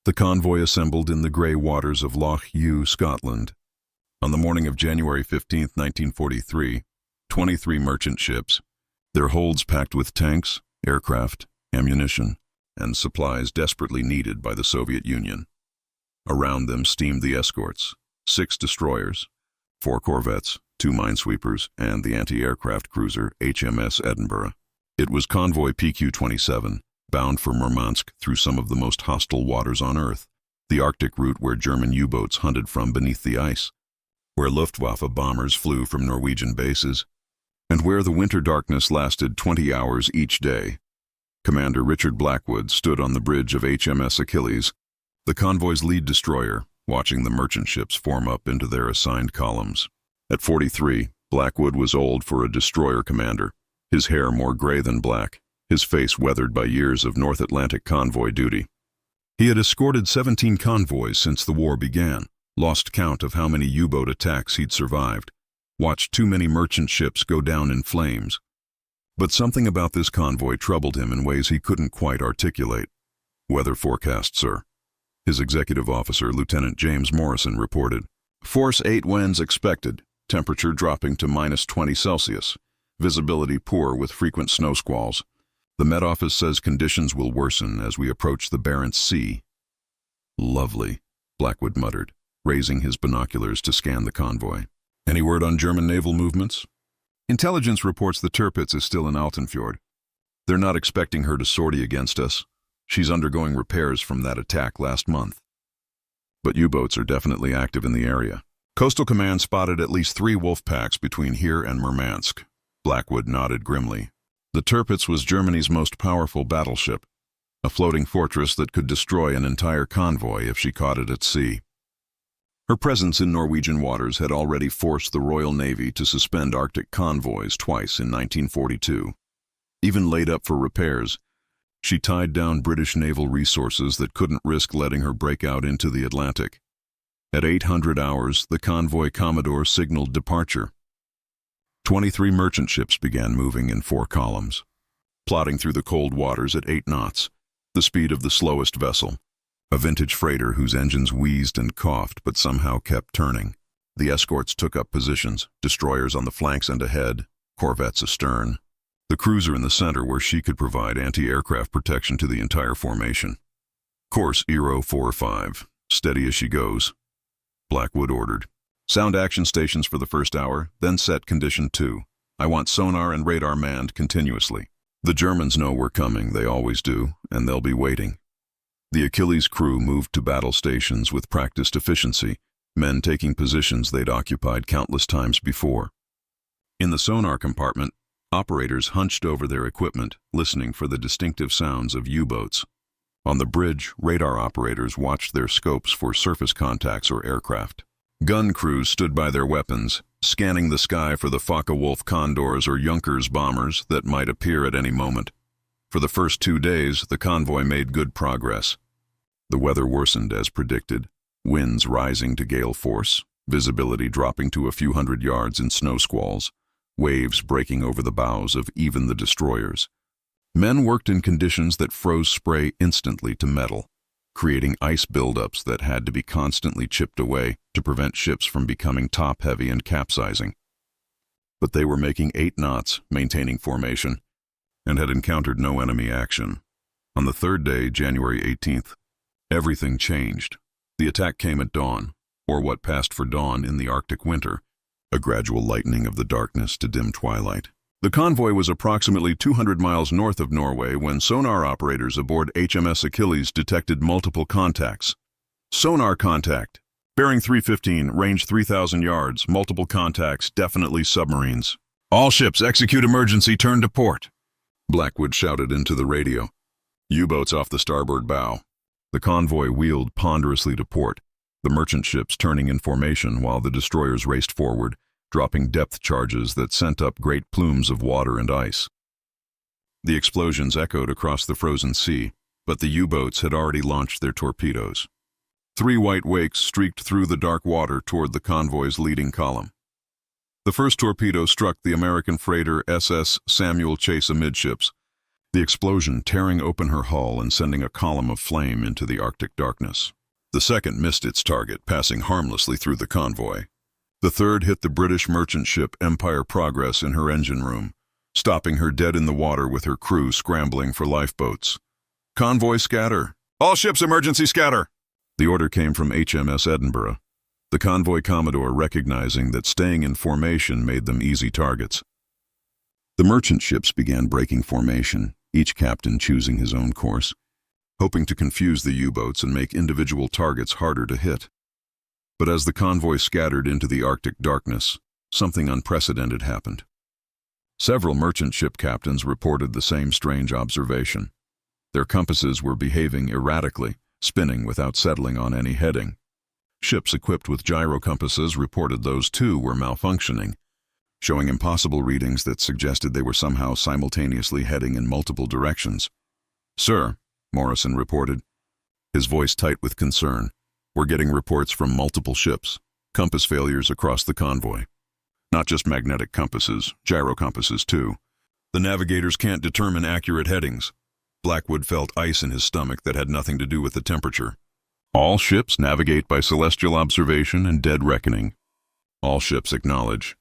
The convoy assembled in the grey waters of Lough Ewe, Scotland. On the morning of January 15, 1943, 23 merchant ships, their holds packed with tanks, aircraft, ammunition, and supplies desperately needed by the Soviet Union. Around them steamed the escorts, 6 destroyers, 4 corvettes, 2 minesweepers, and the anti-aircraft cruiser HMS Edinburgh. It was Convoy PQ-27, bound for Murmansk through some of the most hostile waters on Earth, the Arctic route where German U-boats hunted from beneath the ice, where Luftwaffe bombers flew from Norwegian bases, and where the winter darkness lasted 20 hours each day. Commander Richard Blackwood stood on the bridge of HMS Achilles, the convoy's lead destroyer, watching the merchant ships form up into their assigned columns. At 43, Blackwood was old for a destroyer commander, his hair more gray than black, his face weathered by years of North Atlantic convoy duty. He had escorted 17 convoys since the war began, lost count of how many U-boat attacks he'd survived, watched too many merchant ships go down in flames. But something about this convoy troubled him in ways he couldn't quite articulate. "Weather forecast, sir." His executive officer, Lieutenant James Morrison, reported. "Force 8 winds expected, temperature dropping to -20 Celsius, visibility poor with frequent snow squalls. The Met Office says conditions will worsen as we approach the Barents Sea." "Lovely," Blackwood muttered, raising his binoculars to scan the convoy. "Any word on German naval movements?" "Intelligence reports the Tirpitz is still in Altenfjord. They're not expecting her to sortie against us. She's undergoing repairs from that attack last month. But U-boats are definitely active in the area. Coastal Command spotted at least 3 wolf packs between here and Murmansk." Blackwood nodded grimly. The Tirpitz was Germany's most powerful battleship, a floating fortress that could destroy an entire convoy if she caught it at sea. Her presence in Norwegian waters had already forced the Royal Navy to suspend Arctic convoys twice in 1942. Even laid up for repairs, she tied down British naval resources that couldn't risk letting her break out into the Atlantic. At 800 hours, the convoy Commodore signaled departure. 23 merchant ships began moving in 4 columns, plodding through the cold waters at 8 knots, the speed of the slowest vessel. A vintage freighter whose engines wheezed and coughed but somehow kept turning. The escorts took up positions, destroyers on the flanks and ahead, corvettes astern. The cruiser in the center where she could provide anti-aircraft protection to the entire formation. "Course Eero 45, steady as she goes," Blackwood ordered. "Sound action stations for the first hour, then set condition 2. I want sonar and radar manned continuously. The Germans know we're coming, they always do, and they'll be waiting." The Achilles crew moved to battle stations with practiced efficiency, men taking positions they'd occupied countless times before. In the sonar compartment, operators hunched over their equipment, listening for the distinctive sounds of U-boats. On the bridge, radar operators watched their scopes for surface contacts or aircraft. Gun crews stood by their weapons, scanning the sky for the Focke-Wulf Condors or Junkers bombers that might appear at any moment. For the first 2 days, the convoy made good progress. The weather worsened as predicted, winds rising to gale force, visibility dropping to a few hundred yards in snow squalls, waves breaking over the bows of even the destroyers. Men worked in conditions that froze spray instantly to metal, creating ice buildups that had to be constantly chipped away to prevent ships from becoming top-heavy and capsizing. But they were making 8 knots, maintaining formation, and had encountered no enemy action. On the 3rd day, January 18th, everything changed. The attack came at dawn, or what passed for dawn in the Arctic winter, a gradual lightening of the darkness to dim twilight. The convoy was approximately 200 miles north of Norway when sonar operators aboard HMS Achilles detected multiple contacts. "Sonar contact. Bearing 315, range 3,000 yards, multiple contacts, definitely submarines. All ships execute emergency turn to port," Blackwood shouted into the radio. "U-boats off the starboard bow." The convoy wheeled ponderously to port, the merchant ships turning in formation while the destroyers raced forward, dropping depth charges that sent up great plumes of water and ice. The explosions echoed across the frozen sea, but the U-boats had already launched their torpedoes. 3 white wakes streaked through the dark water toward the convoy's leading column. The first torpedo struck the American freighter SS Samuel Chase amidships, the explosion tearing open her hull and sending a column of flame into the Arctic darkness. The second missed its target, passing harmlessly through the convoy. The third hit the British merchant ship Empire Progress in her engine room, stopping her dead in the water with her crew scrambling for lifeboats. "Convoy scatter! All ships emergency scatter!" The order came from HMS Edinburgh, the convoy commodore recognizing that staying in formation made them easy targets. The merchant ships began breaking formation, each captain choosing his own course, hoping to confuse the U-boats and make individual targets harder to hit. But as the convoy scattered into the Arctic darkness, something unprecedented happened. Several merchant ship captains reported the same strange observation. Their compasses were behaving erratically, spinning without settling on any heading. Ships equipped with gyro compasses reported those too were malfunctioning, showing impossible readings that suggested they were somehow simultaneously heading in multiple directions. "Sir," Morrison reported, his voice tight with concern, "we're getting reports from multiple ships, compass failures across the convoy. Not just magnetic compasses, gyro compasses too. The navigators can't determine accurate headings." Blackwood felt ice in his stomach that had nothing to do with the temperature. "All ships navigate by celestial observation and dead reckoning." All ships acknowledge.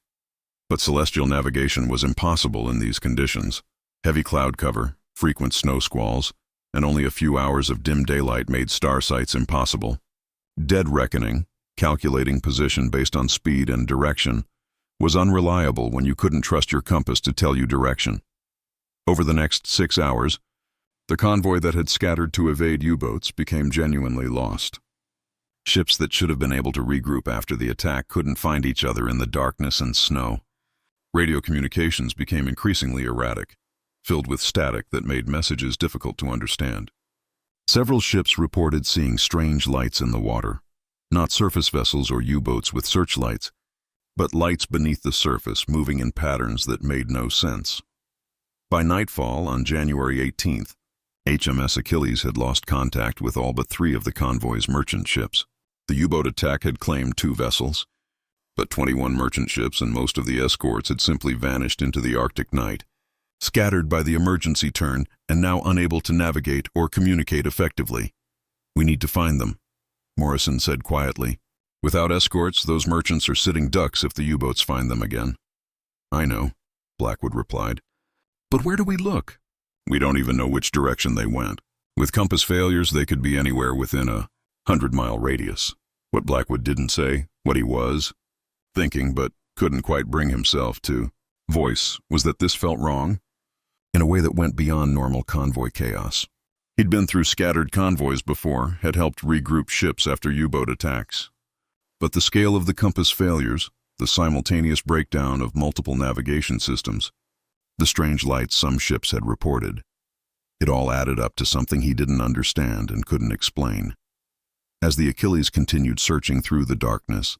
But celestial navigation was impossible in these conditions. Heavy cloud cover, frequent snow squalls, and only a few hours of dim daylight made star sights impossible. Dead reckoning, calculating position based on speed and direction, was unreliable when you couldn't trust your compass to tell you direction. Over the next 6 hours, the convoy that had scattered to evade U-boats became genuinely lost. Ships that should have been able to regroup after the attack couldn't find each other in the darkness and snow. Radio communications became increasingly erratic, filled with static that made messages difficult to understand. Several ships reported seeing strange lights in the water, not surface vessels or U-boats with searchlights, but lights beneath the surface moving in patterns that made no sense. By nightfall on January 18th, HMS Achilles had lost contact with all but 3 of the convoy's merchant ships. The U-boat attack had claimed 2 vessels, but 21 merchant ships and most of the escorts had simply vanished into the Arctic night, scattered by the emergency turn and now unable to navigate or communicate effectively. "We need to find them," Morrison said quietly. "Without escorts, those merchants are sitting ducks if the U-boats find them again." "I know," Blackwood replied. "But where do we look? We don't even know which direction they went. With compass failures, they could be anywhere within a 100-mile radius." What Blackwood didn't say, what he was thinking but couldn't quite bring himself to voice, was that this felt wrong, in a way that went beyond normal convoy chaos. He'd been through scattered convoys before, had helped regroup ships after U-boat attacks. But the scale of the compass failures, the simultaneous breakdown of multiple navigation systems, the strange lights some ships had reported, it all added up to something he didn't understand and couldn't explain. As the Achilles continued searching through the darkness,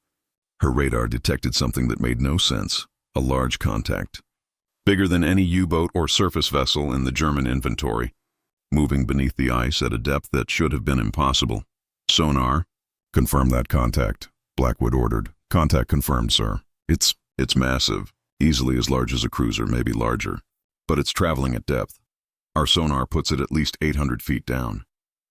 her radar detected something that made no sense, a large contact, bigger than any U-boat or surface vessel in the German inventory, moving beneath the ice at a depth that should have been impossible. "Sonar, confirm that contact," Blackwood ordered. "Contact confirmed, sir. It's massive, easily as large as a cruiser, maybe larger, but it's traveling at depth. Our sonar puts it at least 800 feet down.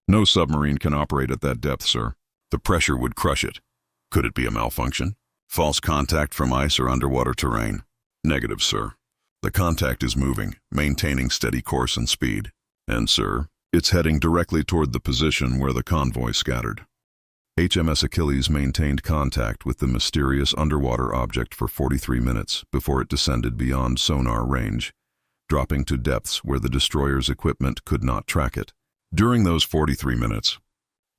No submarine can operate at that depth, sir. The pressure would crush it. Could it be a malfunction? False contact from ice or underwater terrain?" "Negative, sir. The contact is moving, maintaining steady course and speed. And, sir, it's heading directly toward the position where the convoy scattered." HMS Achilles maintained contact with the mysterious underwater object for 43 minutes before it descended beyond sonar range, dropping to depths where the destroyer's equipment could not track it. During those 43 minutes,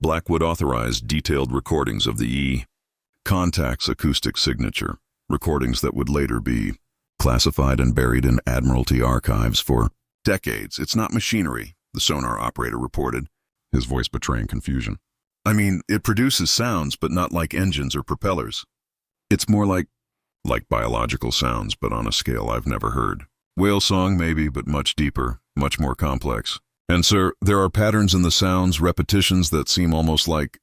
Blackwood authorized detailed recordings of the contact's acoustic signature, recordings that would later be classified and buried in Admiralty archives for decades. "It's not machinery," the sonar operator reported, his voice betraying confusion. "I mean, it produces sounds, but not like engines or propellers. It's more like biological sounds, but on a scale I've never heard. Whale song maybe, but much deeper, much more complex. And sir, there are patterns in the sounds, repetitions that seem almost like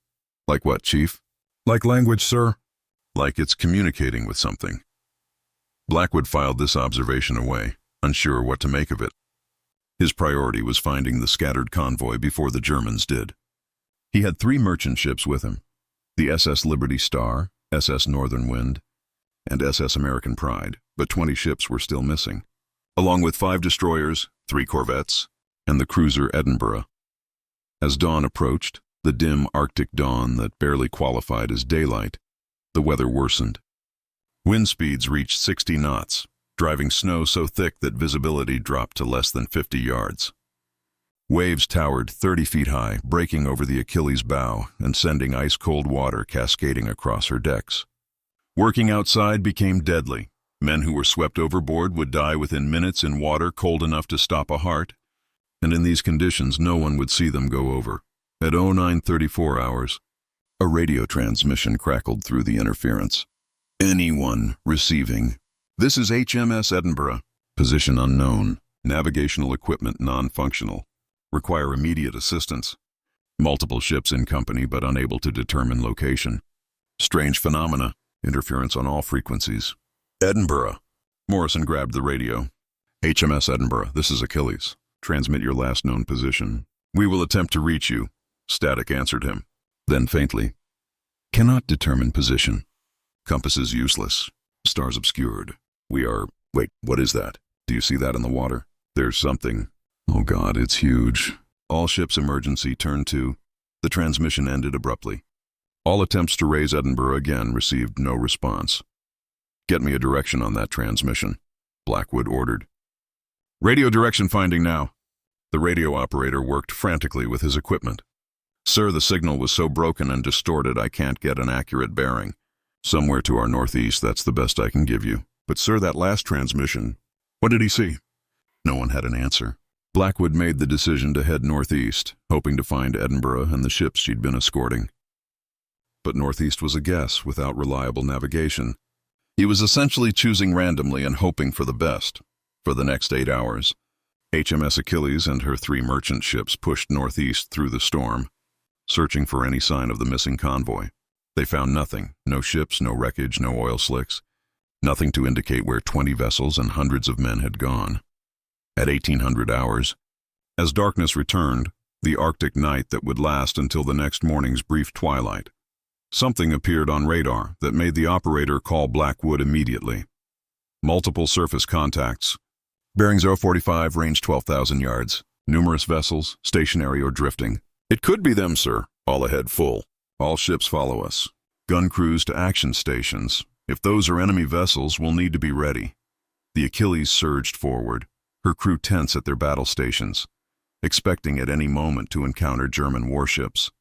what, Chief?" "Like language, sir. Like it's communicating with something." Blackwood filed this observation away, unsure what to make of it. His priority was finding the scattered convoy before the Germans did. He had 3 merchant ships with him: the SS Liberty Star, SS Northern Wind, and SS American Pride, but 20 ships were still missing, along with 5 destroyers, 3 corvettes, and the cruiser Edinburgh. As dawn approached, the dim Arctic dawn that barely qualified as daylight, the weather worsened. Wind speeds reached 60 knots, driving snow so thick that visibility dropped to less than 50 yards. Waves towered 30 feet high, breaking over the Achilles' bow and sending ice-cold water cascading across her decks. Working outside became deadly. Men who were swept overboard would die within minutes in water cold enough to stop a heart, and in these conditions no one would see them go over. At 09:34 hours, a radio transmission crackled through the interference. Anyone receiving. This is HMS Edinburgh. Position unknown. Navigational equipment non-functional. Require immediate assistance. Multiple ships in company but unable to determine location. Strange phenomena. Interference on all frequencies. Edinburgh. Morrison grabbed the radio. HMS Edinburgh, this is Achilles. Transmit your last known position. We will attempt to reach you. Static answered him. Then faintly. Cannot determine position. Compass is useless. Stars obscured. We are... Wait, what is that? Do you see that in the water? There's something. Oh God, it's huge. All ships emergency turn to. The transmission ended abruptly. All attempts to raise Edinburgh again received no response. Get me a direction on that transmission, Blackwood ordered. Radio direction finding now. The radio operator worked frantically with his equipment. Sir, the signal was so broken and distorted I can't get an accurate bearing. Somewhere to our northeast, that's the best I can give you. But sir, that last transmission, what did he see? No one had an answer. Blackwood made the decision to head northeast, hoping to find Edinburgh and the ships she'd been escorting. But northeast was a guess without reliable navigation. He was essentially choosing randomly and hoping for the best. For the next 8 hours, HMS Achilles and her 3 merchant ships pushed northeast through the storm, searching for any sign of the missing convoy. They found nothing, no ships, no wreckage, no oil slicks, nothing to indicate where 20 vessels and hundreds of men had gone. At 1800 hours, as darkness returned, the Arctic night that would last until the next morning's brief twilight, something appeared on radar that made the operator call Blackwood immediately. Multiple surface contacts. Bearing 045, range 12,000 yards. Numerous vessels, stationary or drifting. It could be them, sir. All ahead full. All ships follow us. Gun crews to action stations. If those are enemy vessels, we'll need to be ready. The Achilles surged forward, her crew tense at their battle stations, expecting at any moment to encounter German warships.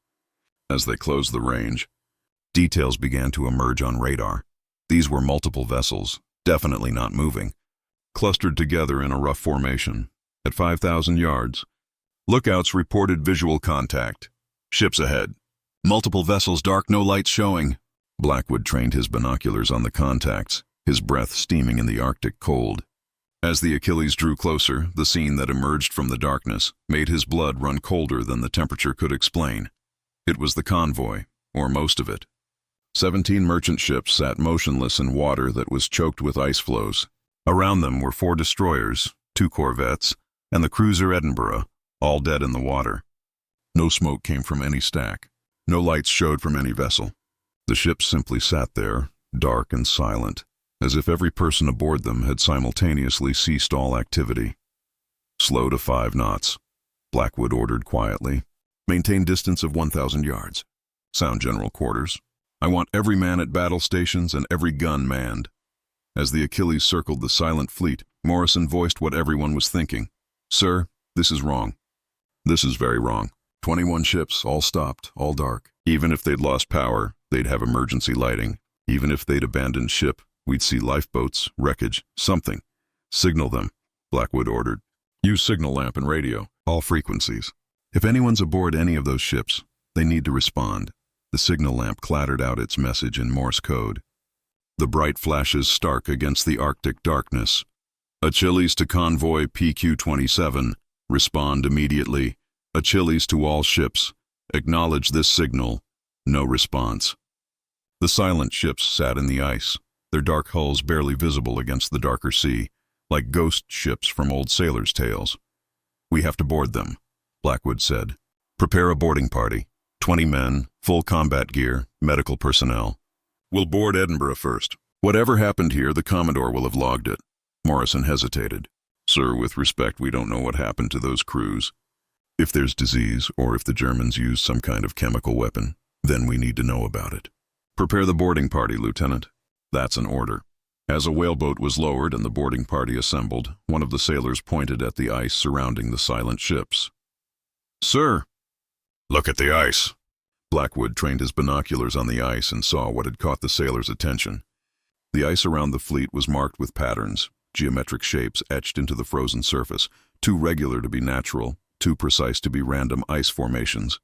As they closed the range, details began to emerge on radar. These were multiple vessels, definitely not moving, clustered together in a rough formation. At 5,000 yards, lookouts reported visual contact. Ships ahead. Multiple vessels dark, no lights showing. Blackwood trained his binoculars on the contacts, his breath steaming in the Arctic cold. As the Achilles drew closer, the scene that emerged from the darkness made his blood run colder than the temperature could explain. It was the convoy, or most of it. 17 merchant ships sat motionless in water that was choked with ice floes. Around them were 4 destroyers, 2 corvettes, and the cruiser Edinburgh, all dead in the water. No smoke came from any stack. No lights showed from any vessel. The ships simply sat there, dark and silent, as if every person aboard them had simultaneously ceased all activity. Slow to 5 knots, Blackwood ordered quietly. Maintain distance of 1,000 yards. Sound general quarters. I want every man at battle stations and every gun manned. As the Achilles circled the silent fleet, Morrison voiced what everyone was thinking. Sir, this is wrong. This is very wrong. 21 ships, all stopped, all dark. Even if they'd lost power, they'd have emergency lighting. Even if they'd abandoned ship, we'd see lifeboats, wreckage, something. Signal them, Blackwood ordered. Use signal lamp and radio, all frequencies. If anyone's aboard any of those ships, they need to respond. The signal lamp clattered out its message in Morse code. The bright flashes stark against the Arctic darkness. Achilles to convoy PQ-27. Respond immediately. Achilles to all ships. Acknowledge this signal. No response. The silent ships sat in the ice, their dark hulls barely visible against the darker sea, like ghost ships from old sailors' tales. We have to board them, Blackwood said. Prepare a boarding party. 20 men, full combat gear, medical personnel. We'll board Edinburgh first. Whatever happened here, the Commodore will have logged it. Morrison hesitated. Sir, with respect, we don't know what happened to those crews. If there's disease, or if the Germans used some kind of chemical weapon, then we need to know about it. Prepare the boarding party, Lieutenant. That's an order. As a whaleboat was lowered and the boarding party assembled, one of the sailors pointed at the ice surrounding the silent ships. Sir! Look at the ice. Blackwood trained his binoculars on the ice and saw what had caught the sailors' attention. The ice around the fleet was marked with patterns, geometric shapes etched into the frozen surface, too regular to be natural, too precise to be random ice formations.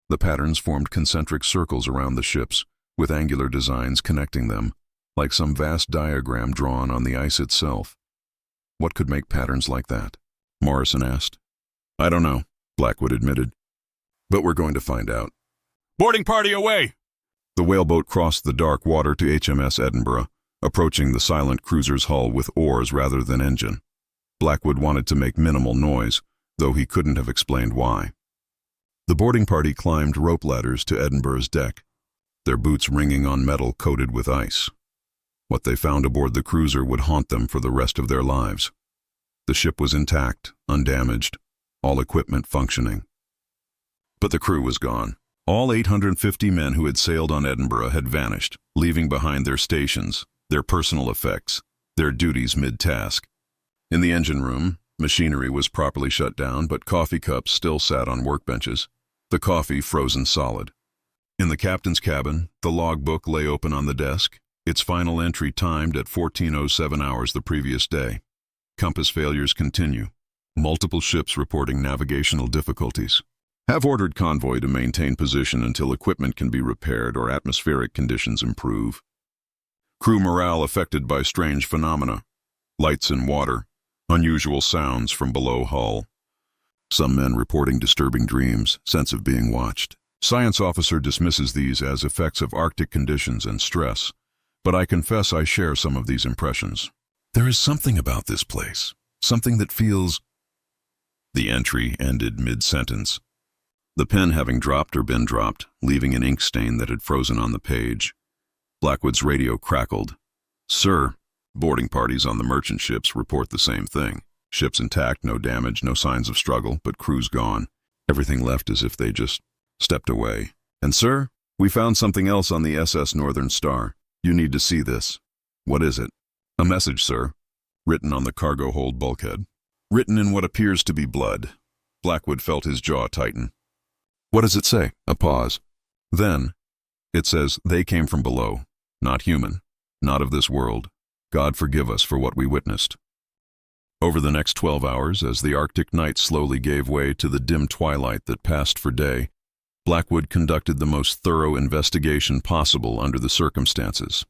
The patterns formed concentric circles around the ships, with angular designs connecting them, like some vast diagram drawn on the ice itself. What could make patterns like that? Morrison asked. I don't know, Blackwood admitted. But we're going to find out. Boarding party away! The whaleboat crossed the dark water to HMS Edinburgh, approaching the silent cruiser's hull with oars rather than engine. Blackwood wanted to make minimal noise, though he couldn't have explained why. The boarding party climbed rope ladders to Edinburgh's deck, their boots ringing on metal coated with ice. What they found aboard the cruiser would haunt them for the rest of their lives. The ship was intact, undamaged, all equipment functioning. But the crew was gone. All 850 men who had sailed on Edinburgh had vanished, leaving behind their stations, their personal effects, their duties mid-task. In the engine room, machinery was properly shut down, but coffee cups still sat on workbenches, the coffee frozen solid. In the captain's cabin, the logbook lay open on the desk, its final entry timed at 14:07 hours the previous day. Compass failures continue. Multiple ships reporting navigational difficulties. Have ordered Convoy to maintain position until equipment can be repaired or atmospheric conditions improve. Crew morale affected by strange phenomena. Lights in water. Unusual sounds from below hull. Some men reporting disturbing dreams, sense of being watched. Science officer dismisses these as effects of Arctic conditions and stress, but I confess I share some of these impressions. There is something about this place, something that feels... The entry ended mid-sentence, the pen having dropped or been dropped, leaving an ink stain that had frozen on the page. Blackwood's radio crackled. Sir, boarding parties on the merchant ships report the same thing. Ships intact, no damage, no signs of struggle, but crews gone. Everything left as if they just stepped away. And sir, we found something else on the SS Northern Star. You need to see this. What is it? A message, sir. Written on the cargo hold bulkhead. Written in what appears to be blood. Blackwood felt his jaw tighten. What does it say? A pause. Then, it says, they came from below. Not human. Not of this world. God forgive us for what we witnessed. Over the next 12 hours, as the Arctic night slowly gave way to the dim twilight that passed for day, Blackwood conducted the most thorough investigation possible under the circumstances.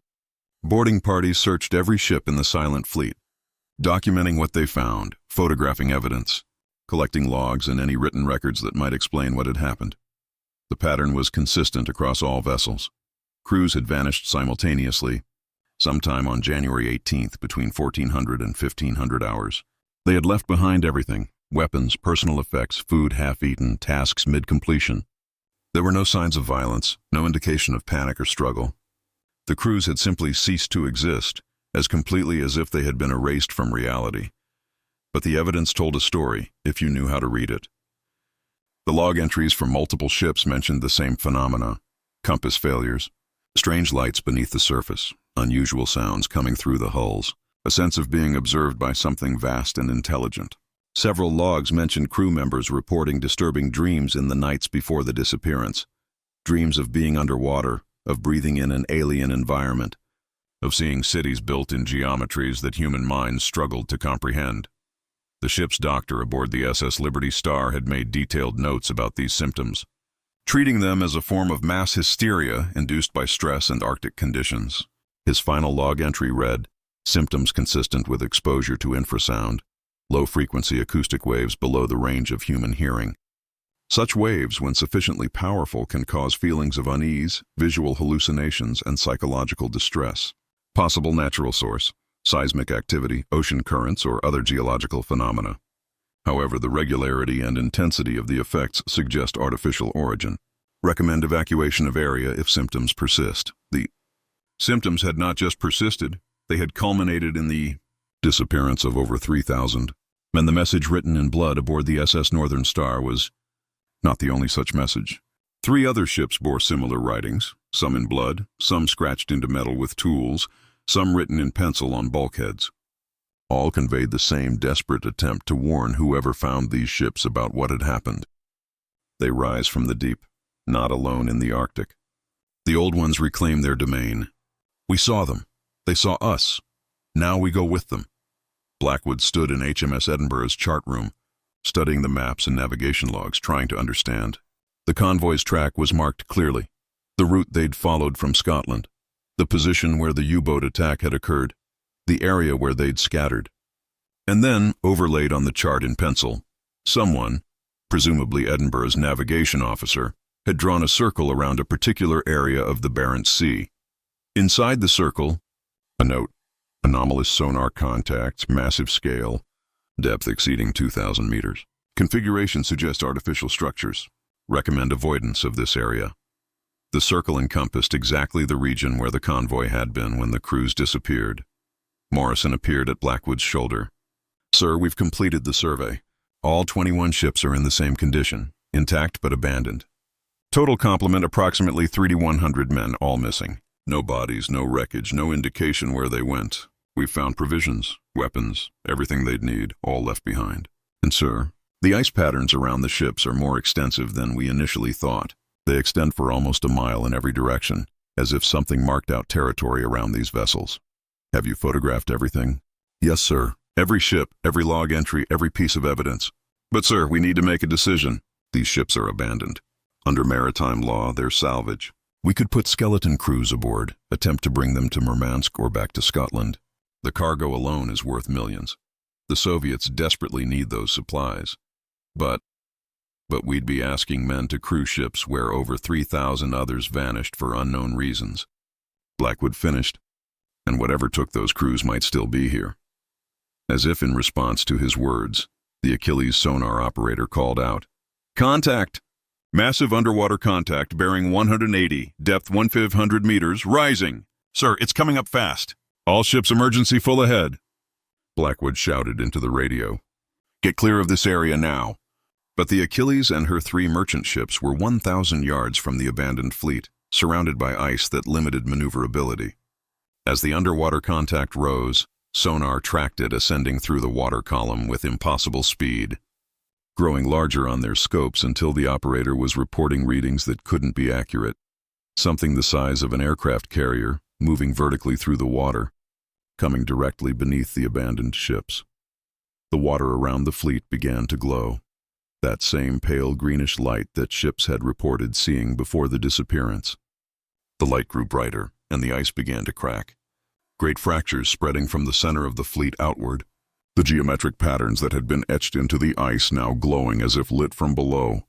Boarding parties searched every ship in the silent fleet, documenting what they found, photographing evidence, collecting logs and any written records that might explain what had happened. The pattern was consistent across all vessels. Crews had vanished simultaneously, sometime on January 18th between 1400 and 1500 hours. They had left behind everything: weapons, personal effects, food half-eaten, tasks mid-completion. There were no signs of violence, no indication of panic or struggle. The crews had simply ceased to exist, as completely as if they had been erased from reality. But the evidence told a story, if you knew how to read it. The log entries from multiple ships mentioned the same phenomena: compass failures, strange lights beneath the surface, unusual sounds coming through the hulls, a sense of being observed by something vast and intelligent. Several logs mentioned crew members reporting disturbing dreams in the nights before the disappearance. Dreams of being underwater, of breathing in an alien environment, of seeing cities built in geometries that human minds struggled to comprehend. The ship's doctor aboard the SS Liberty Star had made detailed notes about these symptoms, treating them as a form of mass hysteria induced by stress and Arctic conditions. His final log entry read, symptoms consistent with exposure to infrasound, low-frequency acoustic waves below the range of human hearing. Such waves, when sufficiently powerful, can cause feelings of unease, visual hallucinations, and psychological distress. Possible natural source: seismic activity, ocean currents, or other geological phenomena. However, the regularity and intensity of the effects suggest artificial origin. Recommend evacuation of area if symptoms persist. The symptoms had not just persisted, they had culminated in the disappearance of over 3,000. And the message written in blood aboard the SS Northern Star was not the only such message. 3 other ships bore similar writings, some in blood, some scratched into metal with tools, some written in pencil on bulkheads. All conveyed the same desperate attempt to warn whoever found these ships about what had happened. They rise from the deep, not alone in the Arctic. The old ones reclaim their domain. We saw them. They saw us. Now we go with them. Blackwood stood in HMS Edinburgh's chart room, studying the maps and navigation logs, trying to understand. The convoy's track was marked clearly. The route they'd followed from Scotland, the position where the U-boat attack had occurred, the area where they'd scattered. And then, overlaid on the chart in pencil, someone, presumably Edinburgh's navigation officer, had drawn a circle around a particular area of the Barents Sea. Inside the circle, a note: anomalous sonar contacts, massive scale, depth exceeding 2,000 meters. Configuration suggests artificial structures. Recommend avoidance of this area. The circle encompassed exactly the region where the convoy had been when the crews disappeared. Morrison appeared at Blackwood's shoulder. Sir, we've completed the survey. All 21 ships are in the same condition, intact but abandoned. Total complement approximately 3,100 men, all missing. No bodies, no wreckage, no indication where they went. We've found provisions, weapons, everything they'd need, all left behind. And sir, the ice patterns around the ships are more extensive than we initially thought. They extend for almost a mile in every direction, as if something marked out territory around these vessels. Have you photographed everything? Yes, sir. Every ship, every log entry, every piece of evidence. But sir, we need to make a decision. These ships are abandoned. Under maritime law, they're salvage. We could put skeleton crews aboard, attempt to bring them to Murmansk or back to Scotland. The cargo alone is worth millions. The Soviets desperately need those supplies. But we'd be asking men to crew ships where over 3,000 others vanished for unknown reasons. Blackwood finished, and whatever took those crews might still be here. As if in response to his words, the Achilles sonar operator called out, "Contact! Massive underwater contact bearing 180, depth 1,500 meters, rising. Sir, it's coming up fast. All ships emergency full ahead." Blackwood shouted into the radio, "Get clear of this area now." But the Achilles and her 3 merchant ships were 1,000 yards from the abandoned fleet, surrounded by ice that limited maneuverability. As the underwater contact rose, sonar tracked it ascending through the water column with impossible speed, growing larger on their scopes until the operator was reporting readings that couldn't be accurate. Something the size of an aircraft carrier, moving vertically through the water, coming directly beneath the abandoned ships. The water around the fleet began to glow. That same pale greenish light that ships had reported seeing before the disappearance. The light grew brighter, and the ice began to crack. Great fractures spreading from the center of the fleet outward. The geometric patterns that had been etched into the ice now glowing as if lit from below.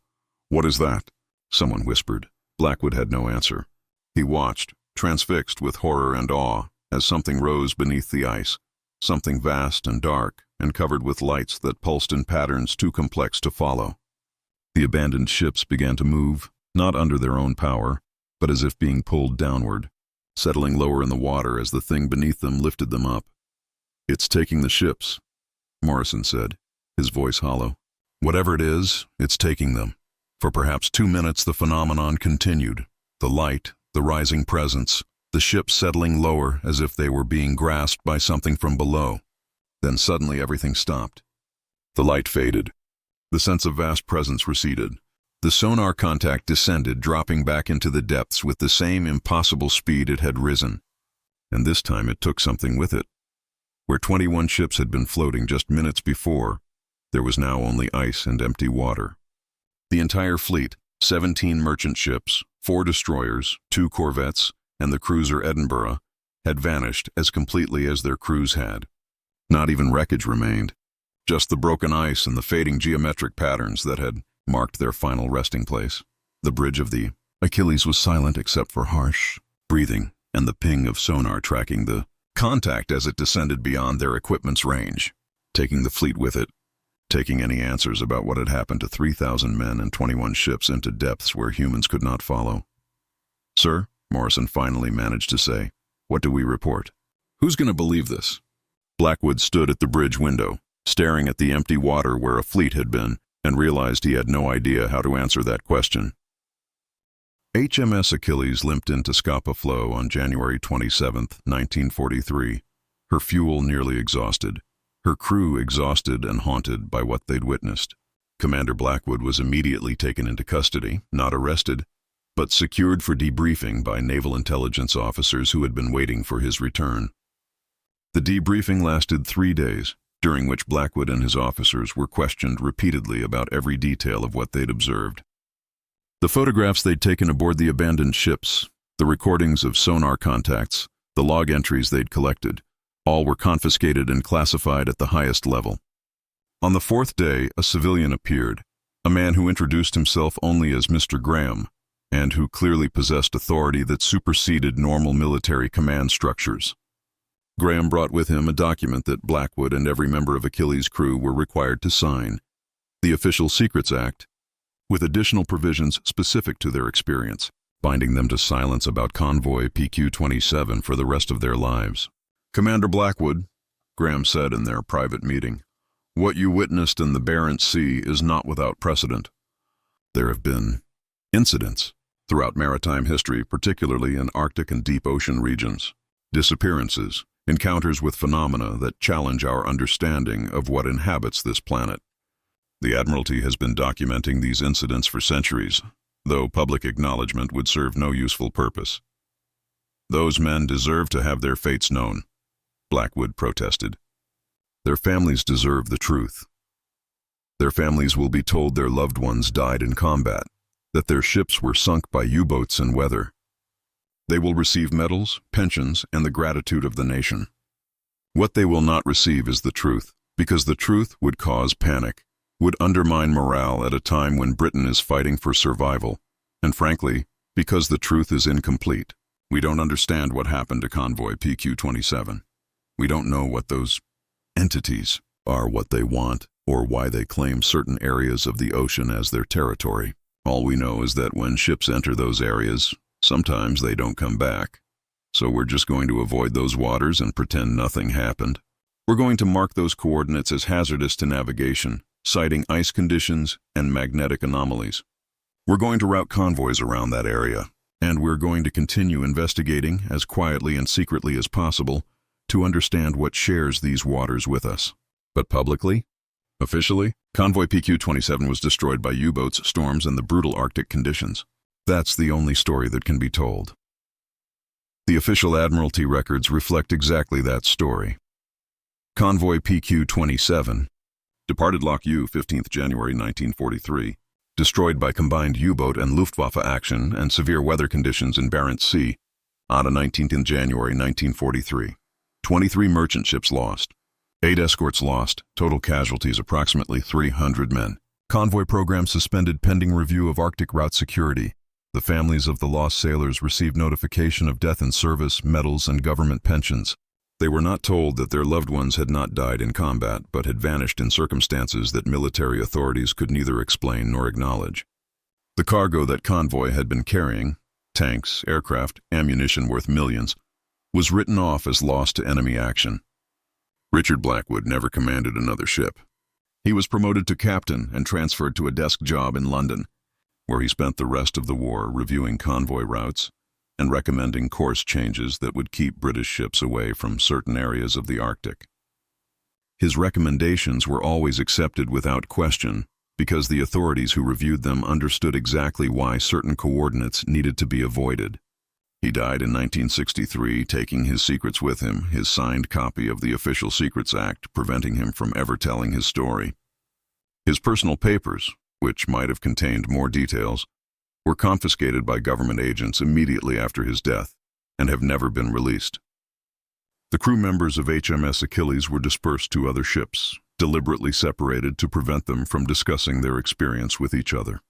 "What is that?" someone whispered. Blackwood had no answer. He watched, transfixed with horror and awe, as something rose beneath the ice, something vast and dark, and covered with lights that pulsed in patterns too complex to follow. The abandoned ships began to move, not under their own power, but as if being pulled downward, settling lower in the water as the thing beneath them lifted them up. "It's taking the ships," Morrison said, his voice hollow. "Whatever it is, it's taking them." For perhaps 2 minutes the phenomenon continued. The light, the rising presence, the ships settling lower as if they were being grasped by something from below. Then suddenly everything stopped. The light faded. The sense of vast presence receded. The sonar contact descended, dropping back into the depths with the same impossible speed it had risen. And this time it took something with it. Where 21 ships had been floating just minutes before, there was now only ice and empty water. The entire fleet, 17 merchant ships, 4 destroyers, 2 corvettes, and the cruiser Edinburgh, had vanished as completely as their crews had. Not even wreckage remained, just the broken ice and the fading geometric patterns that had marked their final resting place. The bridge of the Achilles was silent except for harsh breathing and the ping of sonar tracking the contact as it descended beyond their equipment's range, taking the fleet with it, taking any answers about what had happened to 3,000 men and 21 ships into depths where humans could not follow. "Sir," Morrison finally managed to say, "what do we report?" "Who's going to believe this?" Blackwood stood at the bridge window, staring at the empty water where a fleet had been, and realized he had no idea how to answer that question. HMS Achilles limped into Scapa Flow on January 27, 1943, her fuel nearly exhausted, her crew exhausted and haunted by what they'd witnessed. Commander Blackwood was immediately taken into custody, not arrested, but secured for debriefing by naval intelligence officers who had been waiting for his return. The debriefing lasted 3 days, during which Blackwood and his officers were questioned repeatedly about every detail of what they'd observed. The photographs they'd taken aboard the abandoned ships, the recordings of sonar contacts, the log entries they'd collected, all were confiscated and classified at the highest level. On the 4th day, a civilian appeared, a man who introduced himself only as Mr. Graham, and who clearly possessed authority that superseded normal military command structures. Graham brought with him a document that Blackwood and every member of Achilles' crew were required to sign, the Official Secrets Act, with additional provisions specific to their experience, binding them to silence about Convoy PQ-27 for the rest of their lives. "Commander Blackwood," Graham said in their private meeting, "what you witnessed in the Barents Sea is not without precedent. There have been incidents throughout maritime history, particularly in Arctic and deep ocean regions, disappearances, encounters with phenomena that challenge our understanding of what inhabits this planet. The Admiralty has been documenting these incidents for centuries, though public acknowledgement would serve no useful purpose. Those men deserve to have their fates known," Blackwood protested. "Their families deserve the truth. Their families will be told their loved ones died in combat, that their ships were sunk by U-boats and weather. They will receive medals, pensions, and the gratitude of the nation. What they will not receive is the truth, because the truth would cause panic, would undermine morale at a time when Britain is fighting for survival, and frankly, because the truth is incomplete. We don't understand what happened to Convoy PQ-27. We don't know what those entities are, what they want, or why they claim certain areas of the ocean as their territory. All we know is that when ships enter those areas, sometimes they don't come back. So we're just going to avoid those waters and pretend nothing happened. We're going to mark those coordinates as hazardous to navigation, citing ice conditions and magnetic anomalies. We're going to route convoys around that area, and we're going to continue investigating as quietly and secretly as possible to understand what shares these waters with us. But publicly, officially, Convoy PQ-27 was destroyed by U-boats, storms, and the brutal Arctic conditions. That's the only story that can be told. The official Admiralty records reflect exactly that story. Convoy PQ-27 departed Loch U 15th January 1943, destroyed by combined U-boat and Luftwaffe action and severe weather conditions in Barents Sea on 19th January 1943. 23 merchant ships lost. 8 escorts lost, total casualties approximately 300 men. Convoy program suspended pending review of Arctic route security. The families of the lost sailors received notification of death in service, medals, and government pensions. They were not told that their loved ones had not died in combat, but had vanished in circumstances that military authorities could neither explain nor acknowledge. The cargo that Convoy had been carrying, tanks, aircraft, ammunition worth millions, was written off as lost to enemy action. Richard Blackwood never commanded another ship. He was promoted to captain and transferred to a desk job in London, where he spent the rest of the war reviewing convoy routes and recommending course changes that would keep British ships away from certain areas of the Arctic. His recommendations were always accepted without question because the authorities who reviewed them understood exactly why certain coordinates needed to be avoided. He died in 1963, taking his secrets with him, his signed copy of the Official Secrets Act preventing him from ever telling his story. His personal papers, which might have contained more details, were confiscated by government agents immediately after his death and have never been released. The crew members of HMS Achilles were dispersed to other ships, deliberately separated to prevent them from discussing their experience with each other.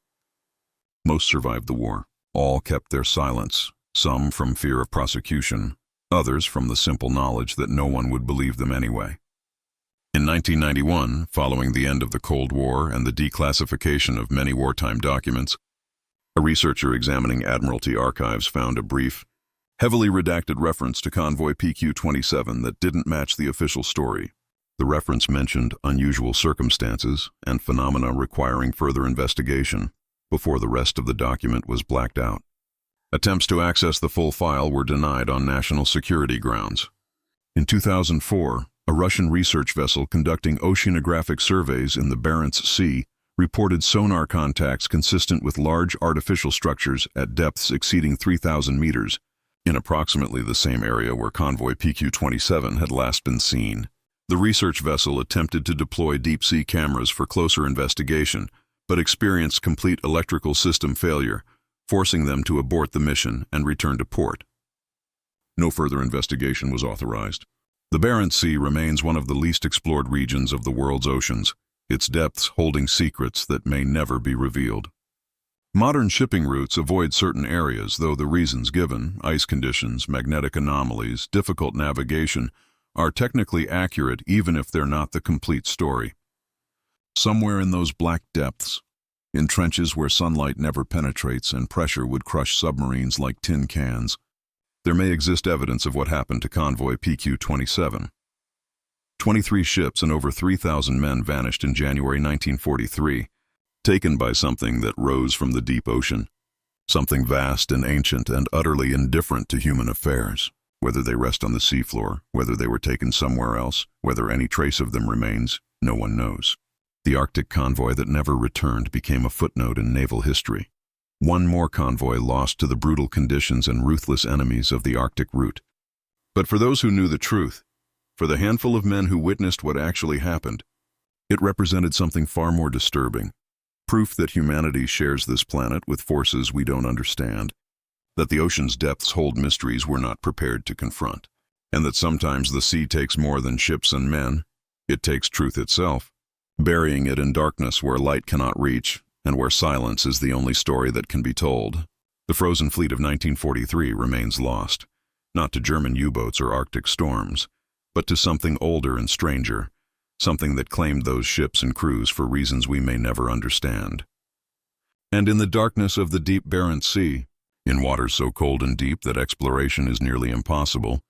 Most survived the war. All kept their silence, some from fear of prosecution, others from the simple knowledge that no one would believe them anyway. In 1991, following the end of the Cold War and the declassification of many wartime documents, a researcher examining Admiralty archives found a brief, heavily redacted reference to Convoy PQ-27 that didn't match the official story. The reference mentioned unusual circumstances and phenomena requiring further investigation before the rest of the document was blacked out. Attempts to access the full file were denied on national security grounds. In 2004, a Russian research vessel conducting oceanographic surveys in the Barents Sea reported sonar contacts consistent with large artificial structures at depths exceeding 3,000 meters, in approximately the same area where Convoy PQ-27 had last been seen. The research vessel attempted to deploy deep-sea cameras for closer investigation, but experienced complete electrical system failure, forcing them to abort the mission and return to port. No further investigation was authorized. The Barents Sea remains one of the least explored regions of the world's oceans, its depths holding secrets that may never be revealed. Modern shipping routes avoid certain areas, though the reasons given, ice conditions, magnetic anomalies, difficult navigation, are technically accurate even if they're not the complete story. Somewhere in those black depths, in trenches where sunlight never penetrates and pressure would crush submarines like tin cans, there may exist evidence of what happened to Convoy PQ-27. 23 ships and over 3,000 men vanished in January 1943, taken by something that rose from the deep ocean, something vast and ancient and utterly indifferent to human affairs. Whether they rest on the seafloor, whether they were taken somewhere else, whether any trace of them remains, no one knows. The Arctic convoy that never returned became a footnote in naval history. One more convoy lost to the brutal conditions and ruthless enemies of the Arctic route. But for those who knew the truth, for the handful of men who witnessed what actually happened, it represented something far more disturbing. Proof that humanity shares this planet with forces we don't understand, that the ocean's depths hold mysteries we're not prepared to confront, and that sometimes the sea takes more than ships and men. It takes truth itself, burying it in darkness where light cannot reach, and where silence is the only story that can be told. The frozen fleet of 1943 remains lost, not to German U-boats or Arctic storms, but to something older and stranger, something that claimed those ships and crews for reasons we may never understand. And in the darkness of the deep Barents Sea, in waters so cold and deep that exploration is nearly impossible,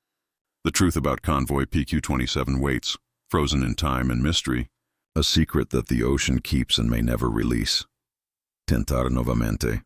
the truth about Convoy PQ-27 waits, frozen in time and mystery, a secret that the ocean keeps and may never release. Tentar novamente.